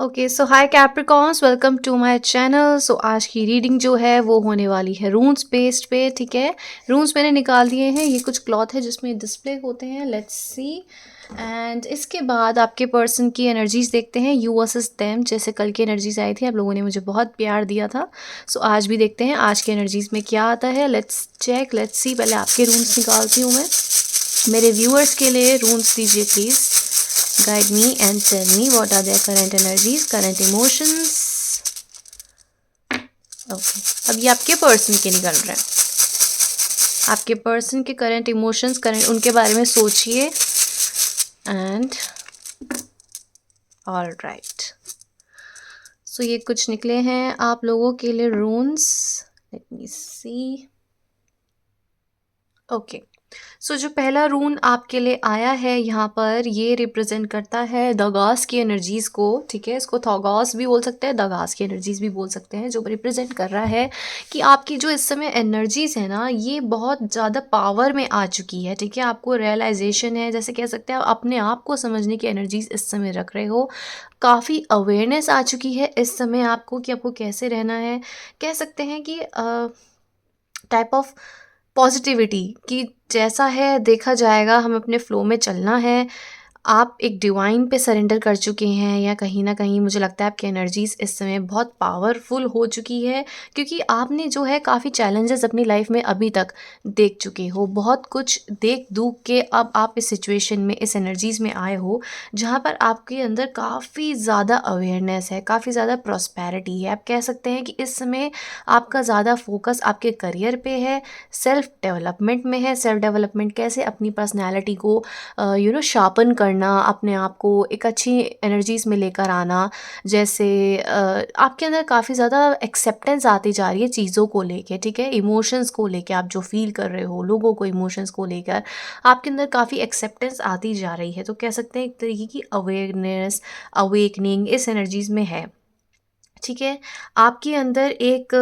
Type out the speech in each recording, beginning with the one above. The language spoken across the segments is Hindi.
Okay so hi Capricorns, welcome to my channel. So आज की रीडिंग जो है वो होने वाली है रून्स बेस्ड पे। ठीक है, रून्स मैंने निकाल दिए हैं। ये कुछ क्लॉथ है जिसमें डिस्प्ले होते हैं। Let's see. एंड इसके बाद आपके पर्सन की एनर्जीज देखते हैं, यू वर्सेस देम। जैसे कल की एनर्जीज आई थी, आप लोगों ने मुझे बहुत प्यार दिया था। सो आज भी देखते हैं आज के एनर्जीज में क्या आता है। Let's check, let's see. पहले आपके रून्स निकालती हूँ मैं। मेरे व्यूअर्स के लिए रून्स दीजिए please. Guide me and tell me what are their current energies, current emotions. Okay. अब ये आपके पर्सन के निकल रहे हैं। आपके पर्सन के करंट इमोशंस, करंट उनके बारे में सोचिए। एंड ऑल राइट, सो ये कुछ निकले हैं आप लोगों के लिए रून्स। लेट मी सी। ओके, सो जो पहला रून आपके लिए आया है यहाँ पर, ये रिप्रेजेंट करता है दगास की एनर्जीज़ को। ठीक है, इसको थॉगास भी बोल सकते हैं, दगास की एनर्जीज़ भी बोल सकते हैं। जो रिप्रेजेंट कर रहा है कि आपकी जो इस समय एनर्जीज़ है ना, ये बहुत ज़्यादा पावर में आ चुकी है। ठीक है, आपको रियलाइजेशन है, जैसे कह सकते हैं आप अपने आप को समझने की एनर्जीज़ इस समय रख रहे हो। काफ़ी अवेयरनेस आ चुकी है इस समय आपको कि आपको कैसे रहना है। कह सकते हैं कि टाइप ऑफ पॉजिटिविटी कि जैसा है देखा जाएगा, हमें अपने फ्लो में चलना है। आप एक डिवाइन पे सरेंडर कर चुके हैं, या कहीं न कहीं मुझे लगता है आपकी एनर्जीज़ इस समय बहुत पावरफुल हो चुकी है, क्योंकि आपने जो है काफ़ी चैलेंजेस अपनी लाइफ में अभी तक देख चुके हो। बहुत कुछ देख-दूख के अब आप इस सिचुएशन में, इस एनर्जीज़ में आए हो, जहाँ पर आपके अंदर काफ़ी ज़्यादा अवेयरनेस है, काफ़ी ज़्यादा प्रॉस्पेरिटी है। आप कह सकते हैं कि इस समय आपका ज़्यादा फोकस आपके करियर पे है, सेल्फ डेवलपमेंट में है। सेल्फ डेवलपमेंट कैसे? अपनी पर्सनैलिटी को शार्पन करना, अपने आप को एक अच्छी एनर्जीज़ में लेकर आना। जैसे आपके अंदर काफ़ी ज़्यादा एक्सेप्टेंस आती जा रही है चीज़ों को लेके। ठीक है, इमोशंस को लेके, आप जो फील कर रहे हो, लोगों को इमोशंस को लेकर आपके अंदर काफ़ी एक्सेप्टेंस आती जा रही है। तो कह सकते हैं एक तरीके की अवेयरनेस, अवेकनिंग इस एनर्जीज़ में है। ठीक है, आपके अंदर एक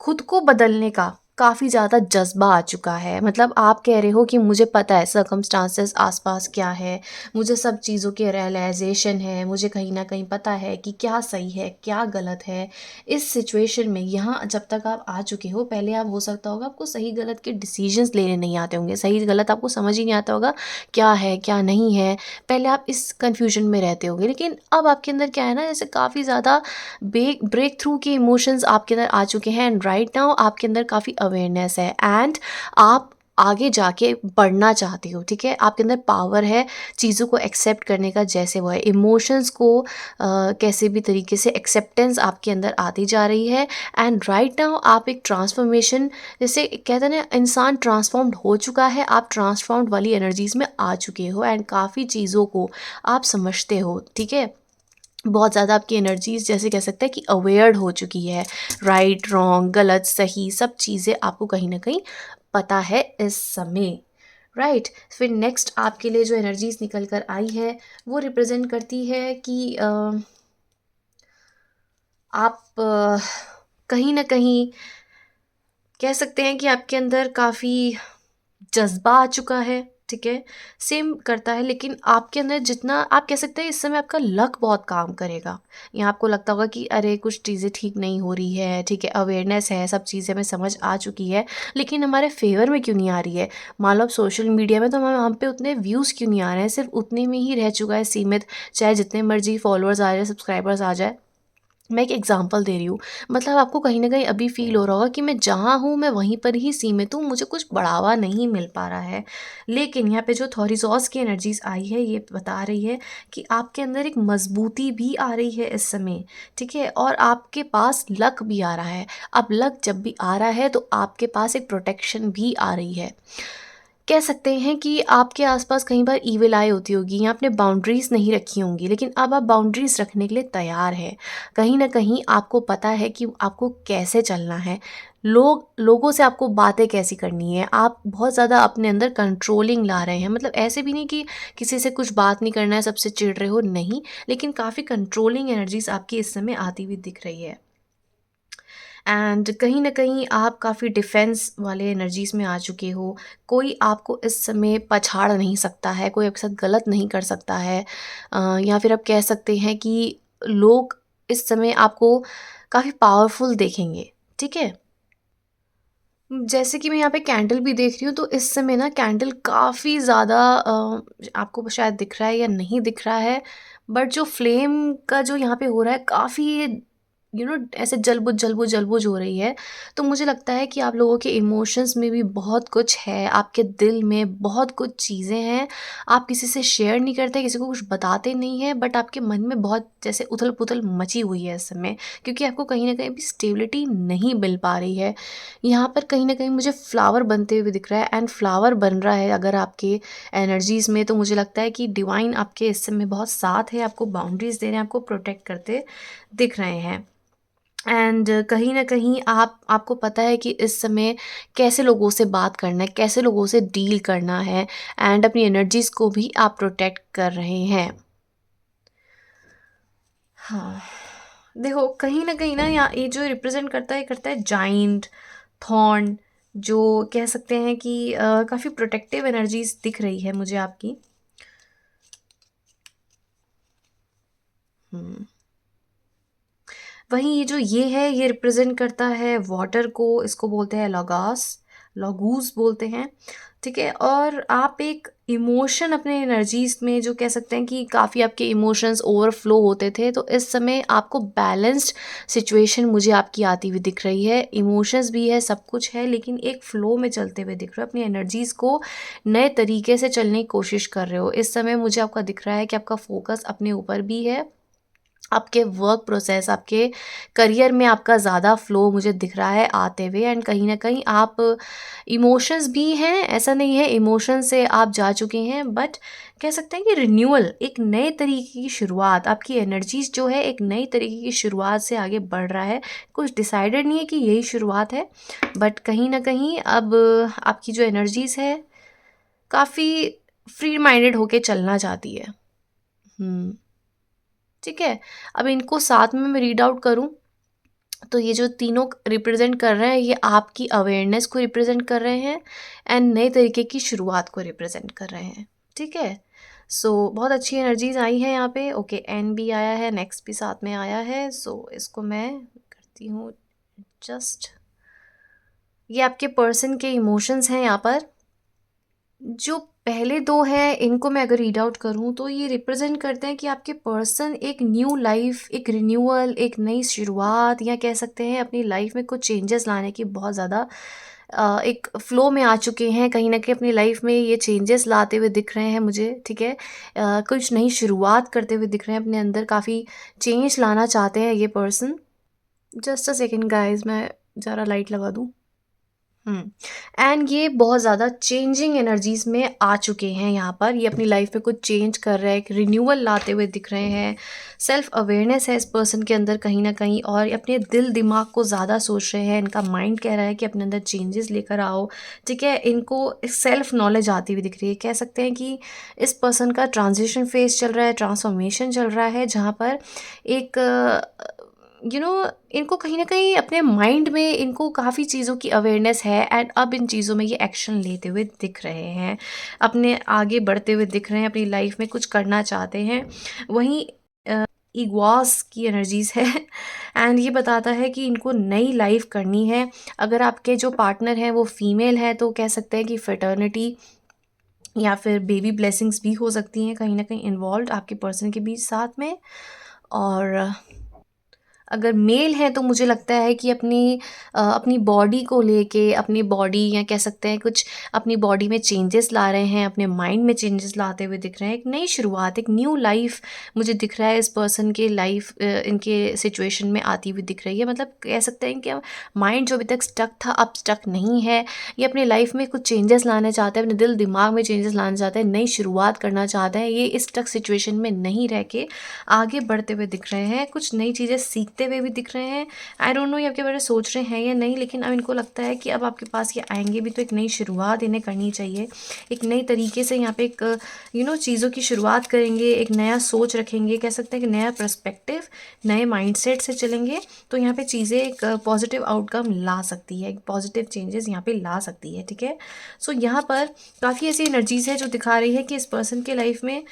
खुद को बदलने का काफ़ी ज़्यादा जज़्बा आ चुका है। मतलब आप कह रहे हो कि मुझे पता है सर्कमस्टांसेस आस-पास क्या है, मुझे सब चीज़ों की रियलाइज़ेशन है, मुझे कहीं न कहीं पता है कि क्या सही है, क्या गलत है। इस सिचुएशन में यहाँ जब तक आप आ चुके हो, पहले आप हो सकता होगा आपको सही-गलत के डिसीज़न्स लेने नहीं आते होंगे, सही-गलत आपको समझ ही नहीं आता होगा, क्या है, क्या नहीं है। पहले आप इस कन्फ्यूजन में रहते होंगे, लेकिन अब आपके अंदर क्या है ना, जैसे काफ़ी ज़्यादा ब्रेक थ्रू के इमोशंस आपके अंदर आ चुके हैं। एंड राइट नाउ आपके अंदर काफ़ी अवेयरनेस है, एंड आप आगे जाके बढ़ना चाहते हो। ठीक है, आपके अंदर पावर है चीज़ों को एक्सेप्ट करने का, जैसे वो है इमोशंस को कैसे भी तरीके से एक्सेप्टेंस आपके अंदर आती जा रही है। एंड राइट नाउ आप एक ट्रांसफॉर्मेशन, जैसे कहते हैं ना, इंसान ट्रांसफॉर्म्ड हो चुका है, आप ट्रांसफॉर्म्ड वाली एनर्जीज़ में आ चुके हो, एंड काफ़ी चीज़ों को आप समझते हो। ठीक है, बहुत ज़्यादा आपकी एनर्जीज़, जैसे कह सकते हैं कि अवेयर्ड हो चुकी है। राइट, रॉन्ग, गलत, सही सब चीज़ें आपको कहीं न कहीं पता है इस समय। राइट, फिर नेक्स्ट आपके लिए जो एनर्जीज़ निकल कर आई है, वो रिप्रेज़ेंट करती है कि आप कहीं न कहीं कह सकते हैं कि आपके अंदर काफ़ी जज़्बा आ चुका है। ठीक है, सेम करता है, लेकिन आपके अंदर जितना आप कह सकते हैं इस समय आपका लक बहुत काम करेगा। यहाँ आपको लगता होगा कि अरे कुछ चीज़ें ठीक नहीं हो रही है। ठीक है, अवेयरनेस है, सब चीज़ें हमें समझ आ चुकी है, लेकिन हमारे फेवर में क्यों नहीं आ रही है? मान लो आप सोशल मीडिया में, तो हम पे उतने व्यूज़ क्यों नहीं आ रहे हैं? सिर्फ उतने में ही रह चुका है सीमित, चाहे जितने मर्जी फॉलोअर्स आ जाए, सब्सक्राइबर्स आ जाए। मैं एक एग्जांपल दे रही हूँ। मतलब आपको कहीं न कहीं अभी फ़ील हो रहा होगा कि मैं जहाँ हूँ, मैं वहीं पर ही सीमित हूँ, मुझे कुछ बढ़ावा नहीं मिल पा रहा है। लेकिन यहाँ पे जो थॉरिज़ॉस की एनर्जीज़ आई है, ये बता रही है कि आपके अंदर एक मज़बूती भी आ रही है इस समय। ठीक है? और आपके पास लक भी आ रहा है। अब लक जब भी आ रहा है, तो आपके पास एक प्रोटेक्शन भी आ रही है। कह सकते हैं कि आपके आसपास कई बार ईविल आई होती होगी, या आपने बाउंड्रीज़ नहीं रखी होंगी, लेकिन अब आप बाउंड्रीज़ रखने के लिए तैयार हैं। कहीं न कहीं आपको पता है कि आपको कैसे चलना है, लोगों से आपको बातें कैसी करनी है। आप बहुत ज़्यादा अपने अंदर कंट्रोलिंग ला रहे हैं। मतलब ऐसे भी नहीं कि किसी से कुछ बात नहीं करना है, सबसे चिढ़ रहे हो, नहीं। लेकिन काफ़ी कंट्रोलिंग एनर्जीज़ आपकी इस समय आती हुई दिख रही है। एंड कहीं न कहीं आप काफ़ी डिफेंस वाले एनर्जीज़ में आ चुके हो। कोई आपको इस समय पछाड़ नहीं सकता है, कोई आपके साथ गलत नहीं कर सकता है। या फिर आप कह सकते हैं कि लोग इस समय आपको काफ़ी पावरफुल देखेंगे, ठीक है? जैसे कि मैं यहाँ पे कैंडल भी देख रही हूँ, तो इस समय ना कैंडल काफ़ी ज़्यादा आपको शायद दिख रहा है या नहीं दिख रहा है, बट जो फ्लेम का जो यहाँ पे हो रहा है काफ़ी ऐसे जलबुझ हो रही है। तो मुझे लगता है कि आप लोगों के इमोशंस में भी बहुत कुछ है, आपके दिल में बहुत कुछ चीज़ें हैं। आप किसी से शेयर नहीं करते, किसी को कुछ बताते नहीं हैं, बट आपके मन में बहुत जैसे उथल-पुथल मची हुई है इस समय, क्योंकि आपको कहीं न कहीं अभी स्टेबिलिटी नहीं मिल पा रही है। यहाँ पर कहीं न कहीं मुझे फ्लावर बनते हुए दिख रहा है, एंड फ्लावर बन रहा है अगर आपके एनर्जीज़ में, तो मुझे लगता है कि डिवाइन आपके इस समय बहुत साथ है, आपको बाउंड्रीज़ दे रहे हैं, आपको प्रोटेक्ट करते दिख रहे हैं। एंड कहीं न कहीं आपको पता है कि इस समय कैसे लोगों से बात करना है, कैसे लोगों से डील करना है, एंड अपनी एनर्जीज़ को भी आप प्रोटेक्ट कर रहे हैं। हाँ, देखो कहीं न कहीं ना यहाँ ये जो रिप्रेज़ेंट करता है जायंट, थॉर्न, जो कह सकते हैं कि काफ़ी प्रोटेक्टिव एनर्जीज़ दिख रही है मुझे आपकी। हुँ। वहीं ये है, ये रिप्रेज़ेंट करता है वाटर को, इसको बोलते हैं लॉगूस बोलते हैं, ठीक है? और आप एक इमोशन अपने एनर्जीज़ में जो कह सकते हैं कि काफ़ी आपके इमोशंस ओवरफ्लो होते थे, तो इस समय आपको बैलेंस्ड सिचुएशन मुझे आपकी आती हुई दिख रही है। इमोशंस भी है, सब कुछ है, लेकिन एक फ़्लो में चलते हुए दिख रहे हो। अपनी एनर्जीज़ को नए तरीके से चलने की कोशिश कर रहे हो। इस समय मुझे आपका दिख रहा है कि आपका फ़ोकस अपने ऊपर भी है, आपके वर्क प्रोसेस, आपके करियर में आपका ज़्यादा फ्लो मुझे दिख रहा है आते हुए, एंड कहीं न कहीं आप इमोशंस भी हैं, ऐसा नहीं है इमोशन से आप जा चुके हैं, बट कह सकते हैं कि रिन्यूअल, एक नए तरीके की शुरुआत, आपकी एनर्जीज़ जो है एक नई तरीके की शुरुआत से आगे बढ़ रहा है। कुछ डिसाइडेड नहीं है कि यही शुरुआत है, बट कहीं न कहीं अब आपकी जो एनर्जीज़ है काफ़ी फ्री माइंडेड होके चलना चाहती है। हुँ। ठीक है? अब इनको साथ में मैं रीड आउट करूँ, तो ये जो तीनों रिप्रेज़ेंट कर रहे हैं, ये आपकी अवेयरनेस को रिप्रेज़ेंट कर रहे हैं, एंड नए तरीके की शुरुआत को रिप्रेज़ेंट कर रहे हैं। ठीक है? सो बहुत अच्छी एनर्जीज़ आई हैं यहाँ पे। ओके, एन भी आया है, नेक्स्ट भी साथ में आया है। सो इसको मैं करती हूँ जस्ट। ये आपके पर्सन के इमोशंस हैं यहाँ पर। जो पहले 2 हैं, इनको मैं अगर रीड आउट करूँ, तो ये रिप्रेज़ेंट करते हैं कि आपके पर्सन एक न्यू लाइफ़, एक रिन्यूअल, एक नई शुरुआत, या कह सकते हैं अपनी लाइफ़ में कुछ चेंजेस लाने की बहुत ज़्यादा एक फ़्लो में आ चुके हैं। कहीं न कहीं अपनी लाइफ़ में ये चेंजेस लाते हुए दिख रहे हैं मुझे, ठीक है? कुछ नई शुरुआत करते हुए दिख रहे हैं, अपने अंदर काफ़ी चेंज लाना चाहते हैं ये person. Just a second guys, मैं ज़रा लाइट लगा दूँ। हुँ। एंड ये बहुत ज़्यादा चेंजिंग एनर्जीज़ में आ चुके हैं यहाँ पर। ये अपनी लाइफ़ में कुछ चेंज कर रहे हैं, एक रिन्यूअल लाते हुए दिख रहे हैं। सेल्फ अवेयरनेस है इस पर्सन के अंदर कहीं न कहीं, और ये अपने दिल-दिमाग को ज़्यादा सोच रहे हैं। इनका माइंड कह रहा है कि अपने अंदर चेंजेस लेकर आओ, ठीक है? इनको एक सेल्फ नॉलेज आती हुई दिख रही है। कह सकते हैं कि इस पर्सन का ट्रांज़िशन फ़ेज़ चल रहा है, ट्रांसफ़ॉर्मेशन चल रहा है, जहाँ पर एक यू नो इनको कहीं न कहीं अपने माइंड में इनको काफ़ी चीज़ों की अवेयरनेस है, एंड अब इन चीज़ों में ये एक्शन लेते हुए दिख रहे हैं। अपने आगे बढ़ते हुए दिख रहे हैं, अपनी लाइफ़ में कुछ करना चाहते हैं। वहीं इग्वास की एनर्जीज़ है एंड ये बताता है कि इनको नई लाइफ़ करनी है। अगर आपके जो पार्टनर हैं वो फीमेल है, तो कह सकते हैं कि फ़ेटर्निटी या फिर बेबी ब्लेसिंग्स भी हो सकती हैं कहीं न कहीं इन्वॉल्व्ड आपके पर्सन के बीच साथ में। और अगर मेल हैं, तो मुझे लगता है कि अपनी बॉडी को लेके, अपनी बॉडी, या कह सकते हैं कुछ अपनी बॉडी में चेंजेस ला रहे हैं, अपने माइंड में चेंजेस लाते हुए दिख रहे हैं। एक नई शुरुआत, एक न्यू लाइफ़ मुझे दिख रहा है इस पर्सन के लाइफ़ इनके सिचुएशन में आती हुई दिख रही है। मतलब कह सकते हैं कि माइंड जो अभी तक स्टक था, अब स्टक नहीं है। ये अपनी लाइफ़ में कुछ चेंजेस लाना चाहते हैं, अपने दिल-दिमाग में चेंजेस लाना चाहते हैं, नई शुरुआत करना चाहते हैं। ये इस स्टक सिचुएशन में नहीं रह के आगे बढ़ते हुए दिख रहे हैं, कुछ नई चीज़ें सीखते आते हुए भी दिख रहे हैं। आई डोंट नो ये आपके बारे में सोच रहे हैं या नहीं, लेकिन अब इनको लगता है कि अब आपके पास ये आएंगे भी तो एक नई शुरुआत इन्हें करनी चाहिए, एक नई तरीके से यहाँ पे एक चीज़ों की शुरुआत करेंगे, एक नया सोच रखेंगे, कह सकते हैं कि नया पर्सपेक्टिव, नए माइंडसेट से चलेंगे तो यहाँ पे चीज़ें एक पॉजिटिव आउटकम ला सकती है, एक पॉजिटिव चेंजेस यहाँ पे ला सकती है, ठीक है। सो यहाँ पर काफ़ी ऐसी एनर्जीज है जो दिखा रही है कि इस पर्सन के लाइफ में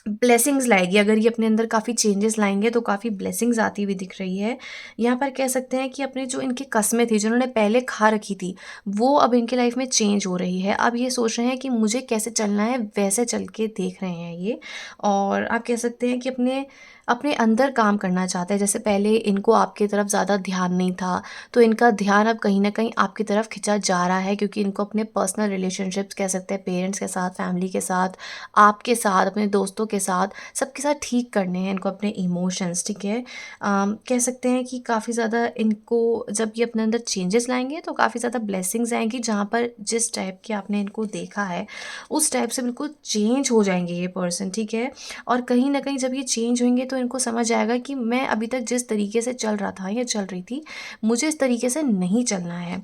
ब्लेसिंग्स लाएगी। अगर ये अपने अंदर काफ़ी चेंजेस लाएंगे तो काफ़ी ब्लेसिंग्स आती हुई दिख रही है। यहाँ पर कह सकते हैं कि अपने जो इनकी कस्में थी, जो उन्होंने पहले खा रखी थी, वो अब इनके लाइफ में चेंज हो रही है। अब ये सोच रहे हैं कि मुझे कैसे चलना है, वैसे चल के देख रहे हैं ये। और आप कह सकते हैं कि अपने अपने अंदर काम करना चाहते हैं। जैसे पहले इनको आपकी तरफ ज़्यादा ध्यान नहीं था, तो इनका ध्यान अब कहीं न कहीं आपकी तरफ खिंचा जा रहा है, क्योंकि इनको अपने पर्सनल रिलेशनशिप्स, कह सकते हैं पेरेंट्स के साथ, फैमिली के साथ, आपके साथ, अपने दोस्तों के साथ, सबके साथ ठीक करने हैं इनको अपने इमोशंस, ठीक है। कह सकते हैं कि काफ़ी ज़्यादा इनको जब ये अपने अंदर चेंजेस लाएँगे तो काफ़ी ज़्यादा ब्लेसिंग्स आएँगी, जहाँ पर जिस टाइप के आपने इनको देखा है, उस टाइप से बिल्कुल चेंज हो जाएँगे ये पर्सन, ठीक है। और कहीं न कहीं जब ये चेंज होंगे तो इनको समझ आएगा कि मैं अभी तक जिस तरीके से चल रहा था या चल रही थी, मुझे इस तरीके से नहीं चलना है।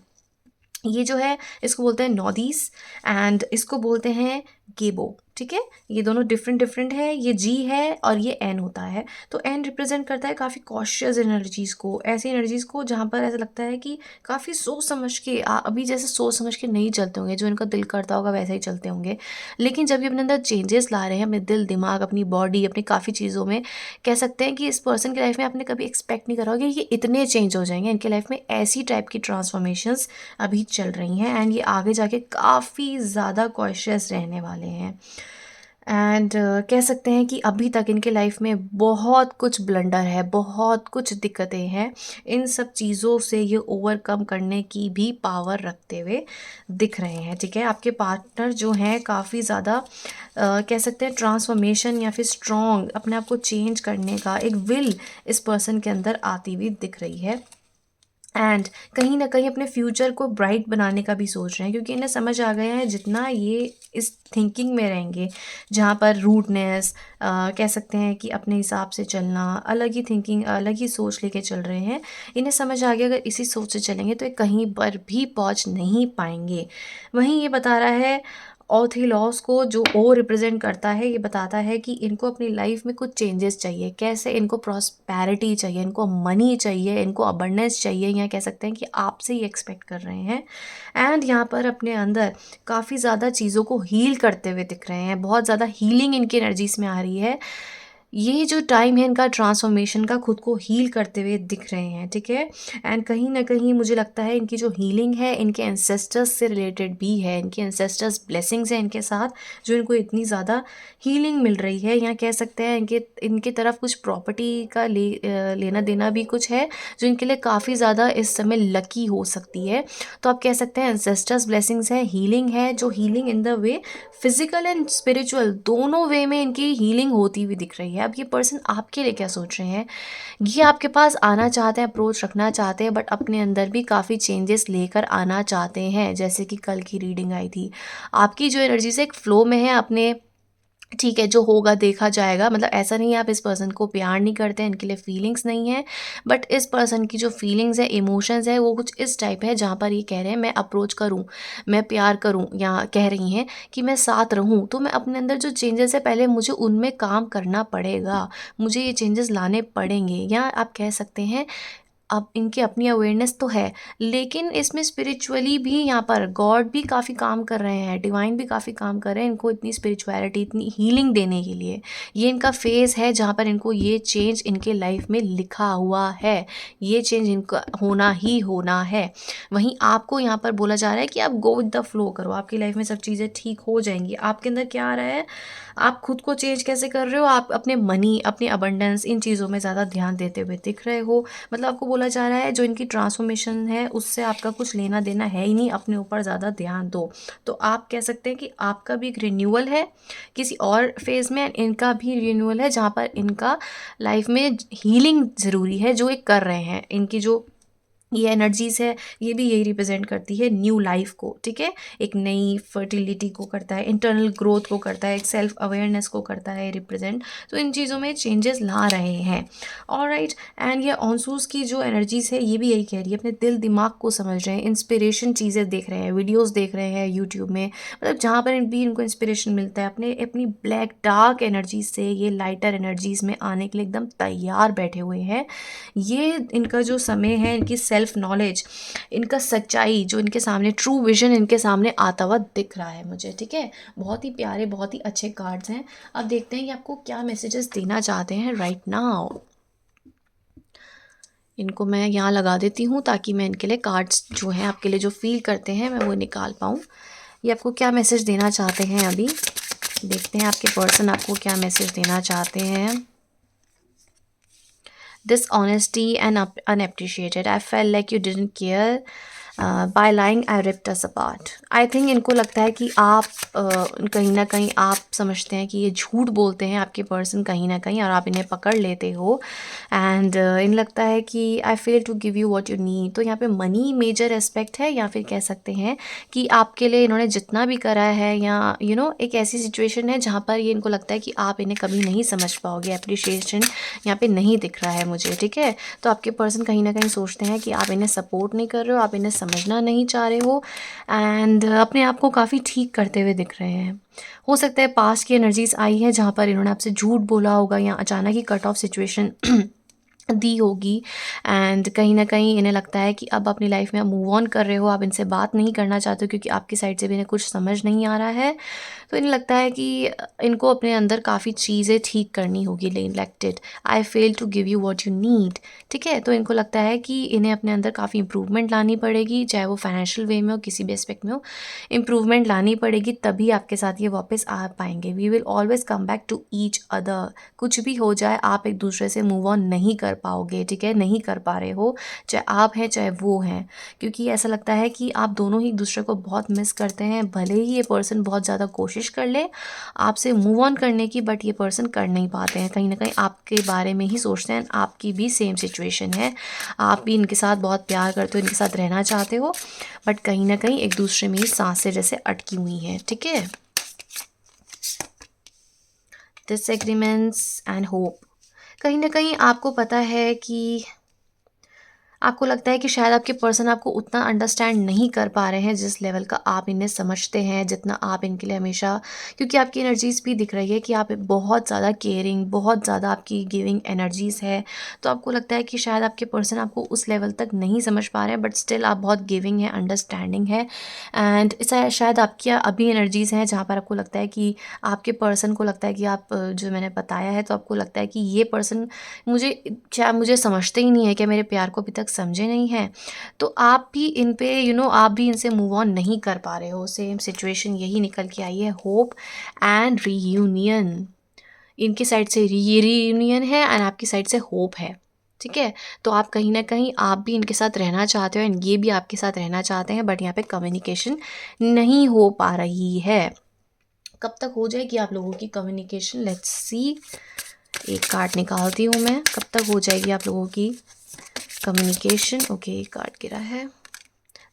ये जो है इसको बोलते हैं नॉदीस एंड इसको बोलते हैं गेबो, ठीक है। ये दोनों डिफरेंट डिफरेंट है, ये जी है और ये एन होता है। तो एन रिप्रेजेंट करता है काफ़ी कॉशियस एनर्जीज़ को, ऐसी एनर्जीज़ को जहाँ पर ऐसा लगता है कि काफ़ी सोच समझ के अभी जैसे सोच समझ के नहीं चलते होंगे, जो इनका दिल करता होगा वैसे ही चलते होंगे। लेकिन जब ये अपने अंदर चेंजेस ला रहे हैं, अपने दिल, दिमाग, अपनी बॉडी, अपनी काफ़ी चीज़ों में, कह सकते हैं कि इस पर्सन की लाइफ में आपने कभी एक्सपेक्ट नहीं करा होगा कि ये इतने चेंज हो जाएंगे। इनके लाइफ में ऐसी टाइप की ट्रांसफॉर्मेशंस अभी चल रही हैं एंड ये आगे जाके काफ़ी ज़्यादा कॉशियस रहने वाले हैं। एंड कह सकते हैं कि अभी तक इनके लाइफ में बहुत कुछ ब्लंडर है, बहुत कुछ दिक्कतें हैं। इन सब चीज़ों से ये ओवरकम करने की भी पावर रखते हुए दिख रहे हैं, ठीक है। आपके पार्टनर जो हैं काफ़ी ज़्यादा कह सकते हैं ट्रांसफॉर्मेशन या फिर स्ट्रॉन्ग अपने आप को चेंज करने का एक विल इस पर्सन के अंदर आती हुई दिख रही है। एंड कहीं ना कहीं अपने फ्यूचर को ब्राइट बनाने का भी सोच रहे हैं, क्योंकि इन्हें समझ आ गया है जितना ये इस थिंकिंग में रहेंगे, जहाँ पर रूडनेस, कह सकते हैं कि अपने हिसाब से चलना, अलग ही थिंकिंग, अलग ही सोच लेके चल रहे हैं, इन्हें समझ आ गया अगर इसी सोच से चलेंगे तो ये कहीं पर भी पहुँच नहीं पाएंगे। वहीं ये बता रहा है ऑर्थीलॉस को, जो ओ रिप्रेजेंट करता है, ये बताता है कि इनको अपनी लाइफ में कुछ चेंजेस चाहिए। कैसे? इनको प्रॉस्पेरिटी चाहिए, इनको मनी चाहिए, इनको अबंडेंस चाहिए, या कह सकते हैं कि आपसे ही एक्सपेक्ट कर रहे हैं। एंड यहाँ पर अपने अंदर काफ़ी ज़्यादा चीज़ों को हील करते हुए दिख रहे हैं, बहुत ज़्यादा हीलिंग इनकी एनर्जीज में आ रही है। ये जो टाइम है इनका ट्रांसफॉर्मेशन का, खुद को हील करते हुए दिख रहे हैं, ठीक है। एंड कहीं ना कहीं मुझे लगता है इनकी जो हीलिंग है इनके एंसेस्टर्स से रिलेटेड भी है, इनके एंसेस्टर्स ब्लेसिंग्स हैं इनके साथ, जो इनको इतनी ज़्यादा हीलिंग मिल रही है। यहाँ कह सकते हैं इनके इनके तरफ कुछ प्रॉपर्टी का लेना देना भी कुछ है, जो इनके लिए काफ़ी ज़्यादा इस समय लकी हो सकती है। तो आप कह सकते हैं एंसेस्टर्स ब्लेसिंग्स है, हीलिंग है, जो healing in the way physical and spiritual दोनों वे में इनकी हीलिंग होती हुई दिख रही है। अब ये पर्सन आपके लिए क्या सोच रहे हैं? ये आपके पास आना चाहते हैं, अप्रोच रखना चाहते हैं, बट अपने अंदर भी काफ़ी चेंजेस लेकर आना चाहते हैं। जैसे कि कल की रीडिंग आई थी, आपकी जो एनर्जी से एक फ्लो में है अपने, ठीक है, जो होगा देखा जाएगा। मतलब ऐसा नहीं है आप इस पर्सन को प्यार नहीं करते हैं, इनके लिए फीलिंग्स नहीं है, बट इस पर्सन की जो फीलिंग्स है, इमोशंस है, वो कुछ इस टाइप है जहाँ पर ये कह रहे हैं मैं अप्रोच करूँ, मैं प्यार करूँ, या कह रही हैं कि मैं साथ रहूँ, तो मैं अपने अंदर जो चेंजेस है पहले मुझे उनमें काम करना पड़ेगा, मुझे ये चेंजेस लाने पड़ेंगे। या आप कह सकते हैं अब इनकी अपनी अवेयरनेस तो है, लेकिन इसमें स्पिरिचुअली भी यहाँ पर गॉड भी काफ़ी काम कर रहे हैं, डिवाइन भी काफ़ी काम कर रहे हैं इनको इतनी स्पिरिचुअलिटी, इतनी हीलिंग देने के लिए। ये इनका फेज़ है जहाँ पर इनको ये चेंज इनके लाइफ में लिखा हुआ है, ये चेंज इनका होना ही होना है। वहीं आपको यहाँ पर बोला जा रहा है कि आप गो विद द फ्लो करो, आपकी लाइफ में सब चीज़ें ठीक हो जाएंगी। आपके अंदर क्या आ रहा है, आप खुद को चेंज कैसे कर रहे हो? आप अपने मनी, अपने अबंडेंस, इन चीज़ों में ज़्यादा ध्यान देते हुए दिख रहे हो। मतलब आपको बोला जा रहा है जो इनकी ट्रांसफॉर्मेशन है उससे आपका कुछ लेना देना है ही नहीं, अपने ऊपर ज़्यादा ध्यान दो। तो आप कह सकते हैं कि आपका भी एक रिन्यूअल है किसी और फेज़ में, इनका भी रिन्यूअल है जहाँ पर इनका लाइफ में हीलिंग ज़रूरी है, जो ये कर रहे हैं। इनकी जो ये एनर्जीज़ है, ये भी यही रिप्रेजेंट करती है न्यू लाइफ को, ठीक है, एक नई फर्टिलिटी को करता है, इंटरनल ग्रोथ को करता है, एक सेल्फ अवेयरनेस को करता है रिप्रेजेंट। तो इन चीज़ों में चेंजेस ला रहे हैं। ऑलराइट, एंड ये ऑनसूस की जो एनर्जीज़ है ये भी यही कह रही है, अपने दिल दिमाग को समझ रहे हैं, इंस्पिरेशन चीज़ें देख रहे हैं, वीडियोज़ देख रहे हैं यूट्यूब में, मतलब जहाँ पर भी इनको इंस्पिरेशन मिलता है, अपने अपनी ब्लैक डार्क एनर्जीज से ये लाइटर एनर्जीज में आने के लिए एकदम तैयार बैठे हुए हैं। ये इनका जो समय है, इनकी सेल्फ नॉलेज, इनका सच्चाई जो इनके सामने, ट्रू विजन इनके सामने आता हुआ दिख रहा है मुझे, ठीक है। बहुत ही प्यारे, बहुत ही अच्छे कार्ड्स हैं। अब देखते हैं कि आपको क्या मैसेजेस देना चाहते हैं राइट नाउ। इनको मैं यहाँ लगा देती हूँ ताकि मैं इनके लिए कार्ड्स जो हैं आपके लिए जो फील करते हैं मैं वो निकाल पाऊँ। ये आपको क्या मैसेज देना चाहते हैं अभी, देखते हैं आपके पर्सन आपको क्या मैसेज देना चाहते हैं। Dishonesty and unappreciated. I felt like you didn't care. By lying I ripped us apart. I think इनको लगता है कि आप कहीं ना कहीं आप समझते हैं कि ये झूठ बोलते हैं आपके पर्सन कहीं ना कहीं, और आप इन्हें पकड़ लेते हो। एंड इन्हें लगता है कि I fail to give you what you need. तो यहाँ पे मनी मेजर एस्पेक्ट है, या फिर कह सकते हैं कि आपके लिए इन्होंने जितना भी करा है, या एक ऐसी सिचुएशन है जहाँ पर ये इनको लगता है कि आप इन्हें कभी नहीं समझ पाओगे। अप्रिशिएशन यहाँ पे नहीं दिख रहा है मुझे, ठीक है। तो आपके पर्सन कहीं ना कहीं सोचते हैं कि आप इन्हें सपोर्ट नहीं कर रहे हो, आप इन्हें समझना नहीं चाह रहे हो, एंड अपने आप को काफ़ी ठीक करते हुए दिख रहे हैं। हो सकता है पास्ट की एनर्जीज आई है जहाँ पर इन्होंने आपसे झूठ बोला होगा, या अचानक ही कट ऑफ सिचुएशन दी होगी, एंड कहीं ना कहीं इन्हें लगता है कि अब अपनी लाइफ में आप मूव ऑन कर रहे हो, आप इनसे बात नहीं करना चाहते हो क्योंकि आपकी साइड से भी इन्हें कुछ समझ नहीं आ रहा है। तो इन्हें लगता है कि इनको अपने अंदर काफ़ी चीज़ें ठीक करनी होगी। Neglected, I fail to give you what you need, ठीक है। तो इनको लगता है कि इन्हें अपने अंदर काफ़ी इंप्रूवमेंट लानी पड़ेगी, चाहे वो फाइनेंशियल वे में हो, किसी भी एस्पेक्ट में हो, इंप्रूवमेंट लानी पड़ेगी, तभी आपके साथ ये वापस आ पाएंगे। We will always come back to each other. कुछ भी हो जाए आप एक दूसरे से मूव ऑन नहीं कर पाओगे, ठीक है, नहीं कर पा रहे हो, चाहे आप हैं चाहे वो हैं, क्योंकि ऐसा लगता है कि आप दोनों ही एक दूसरे को बहुत मिस करते हैं। भले ही ये पर्सन बहुत ज़्यादा कोशिश कर ले आपसे मूव ऑन करने की, बट ये पर्सन कर नहीं पाते हैं। कहीं ना कहीं आपके बारे में ही सोचते हैं, आपकी भी सेम सिचुएशन है, आप भी इनके साथ बहुत प्यार करते हो, इनके साथ रहना चाहते हो, बट कहीं ना कहीं एक दूसरे में ही सांसें जैसे अटकी हुई हैं, ठीक है। डिसएग्रीमेंट्स एंड होप, कहीं ना कहीं आपको पता है कि आपको लगता है कि शायद आपके पर्सन आपको उतना अंडरस्टैंड नहीं कर पा रहे हैं जिस लेवल का आप इन्हें समझते हैं, जितना आप इनके लिए हमेशा, क्योंकि आपकी एनर्जीज़ भी दिख रही है कि आप बहुत ज़्यादा केयरिंग, बहुत ज़्यादा आपकी गिविंग एनर्जीज़ है। तो आपको लगता है कि शायद आपके पर्सन आपको उस लेवल तक नहीं समझ पा रहे हैं, बट स्टिल आप बहुत गिविंग है, अंडरस्टैंडिंग है। एंड शायद आपकी अभी एनर्जीज़ हैं जहाँ पर आपको लगता है कि आपके पर्सन को लगता है कि आप जो मैंने बताया है, तो आपको लगता है कि ये पर्सन मुझे समझते ही नहीं है, क्या मेरे प्यार को अभी तक समझे नहीं हैं। तो आप भी इन पे आप भी इनसे मूव ऑन नहीं कर पा रहे हो। सेम सिचुएशन यही निकल के आई है, होप एंड रीयूनियन। इनकी साइड से रीयूनियन है एंड आपकी साइड से होप है, ठीक है। तो आप कहीं ना कहीं आप भी इनके साथ रहना चाहते हो एंड ये भी आपके साथ रहना चाहते हैं, बट यहाँ पे कम्युनिकेशन नहीं हो पा रही है। कब तक हो जाएगी आप लोगों की कम्युनिकेशन, लेट्स सी। एक कार्ड निकालती हूँ मैं, कब तक हो जाएगी आप लोगों की कम्युनिकेशन। ओके, कार्ड गिरा है,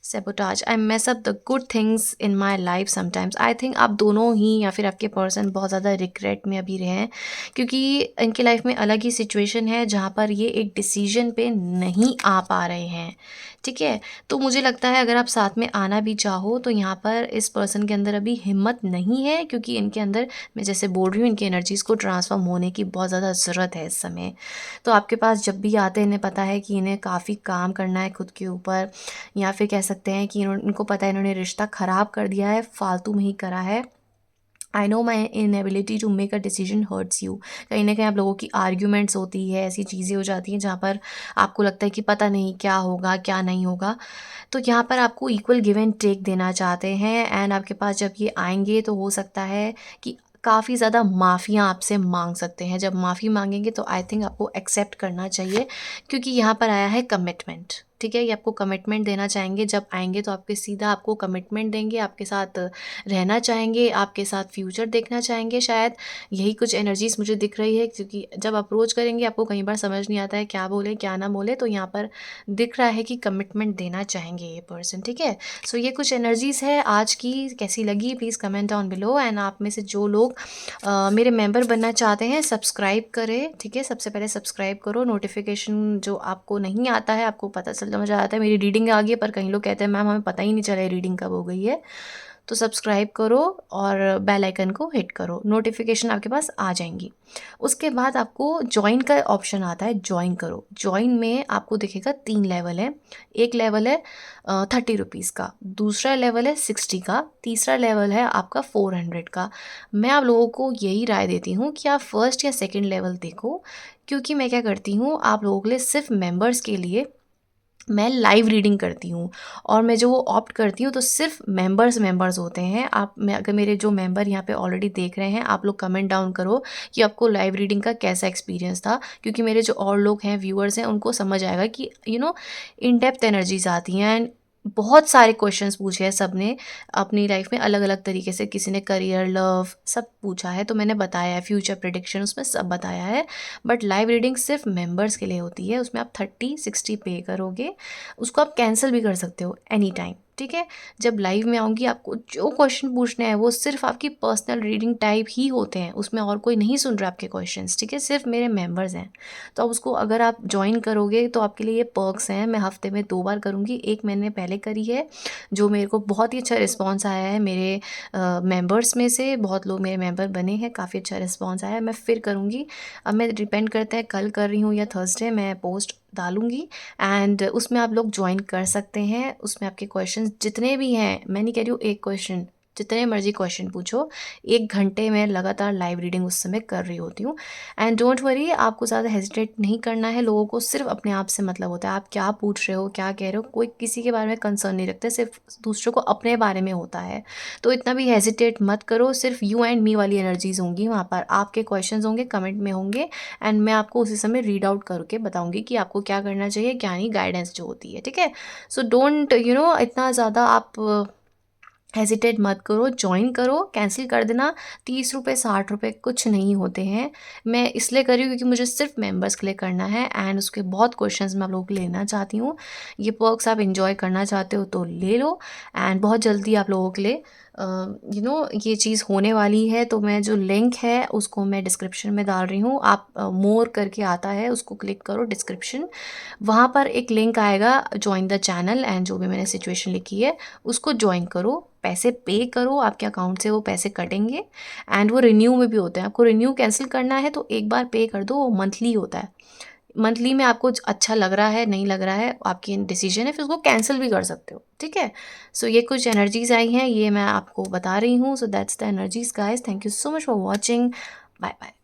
sabotage. I mess up the good things in my life sometimes. I think आप दोनों ही या फिर आपके पर्सन बहुत ज़्यादा रिग्रेट में अभी रहे हैं, क्योंकि इनकी लाइफ में अलग ही सिचुएशन है जहाँ पर ये एक डिसीजन पे नहीं आ पा रहे हैं, ठीक है। तो मुझे लगता है अगर आप साथ में आना भी चाहो तो यहाँ पर इस पर्सन के अंदर अभी हिम्मत नहीं है, क्योंकि इनके अंदर, मैं जैसे बोल रही हूँ, इनकी एनर्जीज़ को ट्रांसफॉर्म होने की बहुत ज़्यादा ज़रूरत है इस समय। तो आपके पास जब भी आते हैं इन्हें पता है कि इन्हें काफ़ी काम करना है खुद के ऊपर, या फिर कह सकते हैं कि इनको पता है इन्होंने रिश्ता ख़राब कर दिया है, फालतू में ही करा है। I know my inability to make a decision hurts you. कहीं ना कहीं आप लोगों की आर्ग्यूमेंट्स होती है, ऐसी चीज़ें हो जाती हैं जहाँ पर आपको लगता है कि पता नहीं क्या होगा क्या नहीं होगा। तो यहाँ पर आपको इक्वल गिव एंड टेक देना चाहते हैं, एंड आपके पास जब ये आएंगे तो हो सकता है कि काफ़ी ज़्यादा माफ़ियाँ आपसे मांग सकते हैं। जब माफ़ी मांगेंगे तो आई थिंक आपको एक्सेप्ट करना चाहिए, क्योंकि यहाँ पर आया है कमिटमेंट, ठीक है, ये आपको कमिटमेंट देना चाहेंगे। जब आएँगे तो आपके सीधा आपको कमिटमेंट देंगे, आपके साथ रहना चाहेंगे, आपके साथ फ्यूचर देखना चाहेंगे शायद। यही कुछ एनर्जीज़ मुझे दिख रही है, क्योंकि जब अप्रोच करेंगे आपको कई बार समझ नहीं आता है क्या बोले, क्या ना बोले, तो यहाँ पर दिख रहा है कि कमिटमेंट देना चाहेंगे ये पर्सन, ठीक है। सो ये कुछ एनर्जीज़ है आज की, कैसी लगी please comment down below. And आप में से जो लोग मेरे मेंबर बनना चाहते हैं सब्सक्राइब करें, ठीक है। सबसे पहले सब्सक्राइब करो, नोटिफिकेशन जो आपको नहीं आता है, आपको पता समझ आता है मेरी रीडिंग आ गई है, पर कई लोग कहते हैं मैम हमें पता ही नहीं चला रीडिंग कब हो गई है, तो सब्सक्राइब करो और बेल आइकन को हिट करो, नोटिफिकेशन आपके पास आ जाएंगी। उसके बाद आपको ज्वाइन का ऑप्शन आता है, ज्वाइन करो। ज्वाइन में आपको दिखेगा 3 लेवल है। एक लेवल है 30 रुपीज़ का, दूसरा लेवल है 60 का, तीसरा लेवल है आपका 400 का। मैं आप लोगों को यही राय देती हूँ कि आप फर्स्ट या सेकेंड लेवल देखो, क्योंकि मैं क्या करती हूँ आप लोगों के लिए, सिर्फ मेंबर्स के लिए मैं लाइव रीडिंग करती हूँ। और मैं जो वो ऑप्ट करती हूँ तो सिर्फ मेंबर्स होते हैं। आप मैं अगर मेरे जो मेंबर यहाँ पे ऑलरेडी देख रहे हैं, आप लोग कमेंट डाउन करो कि आपको लाइव रीडिंग का कैसा एक्सपीरियंस था, क्योंकि मेरे जो और लोग हैं व्यूअर्स हैं उनको समझ आएगा कि इन डेप्थ एनर्जीज आती हैं। एंड बहुत सारे क्वेश्चंस पूछे हैं सब ने अपनी लाइफ में अलग अलग तरीके से, किसी ने करियर, लव, सब पूछा है, तो मैंने बताया है, फ्यूचर प्रेडिक्शन उसमें सब बताया है। बट लाइव रीडिंग सिर्फ मेंबर्स के लिए होती है, उसमें आप 30-60 पे करोगे, उसको आप कैंसिल भी कर सकते हो एनी टाइम, ठीक है। जब लाइव में आऊँगी आपको जो क्वेश्चन पूछने हैं वो सिर्फ आपकी पर्सनल रीडिंग टाइप ही होते हैं, उसमें और कोई नहीं सुन रहा आपके क्वेश्चंस, ठीक है, सिर्फ मेरे मेंबर्स हैं। तो अब उसको अगर आप ज्वाइन करोगे तो आपके लिए ये पर्क्स हैं। मैं हफ्ते में 2 बार करूँगी, एक मैंने पहले करी है जो मेरे को बहुत ही अच्छा रिस्पॉन्स आया है, मेरे मेंबर्स में से बहुत लोग मेरे मेंबर बने हैं, काफ़ी अच्छा रिस्पॉन्स आया है। मैं फिर करूँगी, अब मैं डिपेंड करता है कल कर रही हूँ या थर्सडे, मैं पोस्ट डालूँगी। एंड उसमें आप लोग ज्वाइन कर सकते हैं। उसमें आपके क्वेश्चन जितने भी हैं, मैं नहीं कह रही हूँ एक क्वेश्चन, जितने मर्जी क्वेश्चन पूछो, 1 घंटे में लगातार लाइव रीडिंग उस समय कर रही होती हूँ। एंड डोंट वरी, आपको ज़्यादा हेजिटेट नहीं करना है। लोगों को सिर्फ अपने आप से मतलब होता है, आप क्या पूछ रहे हो, क्या कह रहे हो, कोई किसी के बारे में कंसर्न नहीं रखते, सिर्फ दूसरों को अपने बारे में होता है। तो इतना भी हेजिटेट मत करो, सिर्फ यू एंड मी वाली एनर्जीज होंगी वहाँ पर, आपके क्वेश्चंस होंगे, कमेंट में होंगे, एंड मैं आपको उसी समय रीड आउट करके बताऊंगी कि आपको क्या करना चाहिए, क्या नहीं, गाइडेंस जो होती है, ठीक है। सो डोंट इतना ज़्यादा आप हेजिटेट मत करो, ज्वाइन करो, कैंसिल कर देना। 30 रुपये 60 रुपये कुछ नहीं होते हैं। मैं इसलिए कर रही हूँ क्योंकि मुझे सिर्फ मेंबर्स के लिए करना है, एंड उसके बहुत क्वेश्चंस मैं आप लोगों को लेना चाहती हूँ। ये पर्क्स आप इंजॉय करना चाहते हो तो ले लो। एंड बहुत जल्दी आप लोगों के लिए ये चीज़ होने वाली है। तो मैं जो लिंक है उसको मैं डिस्क्रिप्शन में डाल रही हूँ। आप मोर करके आता है, उसको क्लिक करो, डिस्क्रिप्शन, वहाँ पर एक लिंक आएगा ज्वाइन द चैनल, एंड जो भी मैंने सिचुएशन लिखी है उसको ज्वाइन करो, पैसे पे करो, आपके अकाउंट से वो पैसे कटेंगे। एंड वो रिन्यू में भी होते हैं, आपको रिन्यू कैंसिल करना है तो एक बार पे कर दो, वो मंथली होता है। मंथली में आपको अच्छा लग रहा है, नहीं लग रहा है, आपकी डिसीजन है, फिर उसको कैंसिल भी कर सकते हो, ठीक है। सो ये कुछ एनर्जीज आई हैं, ये मैं आपको बता रही हूँ। So that's the energies guys, thank you so much for watching, bye bye.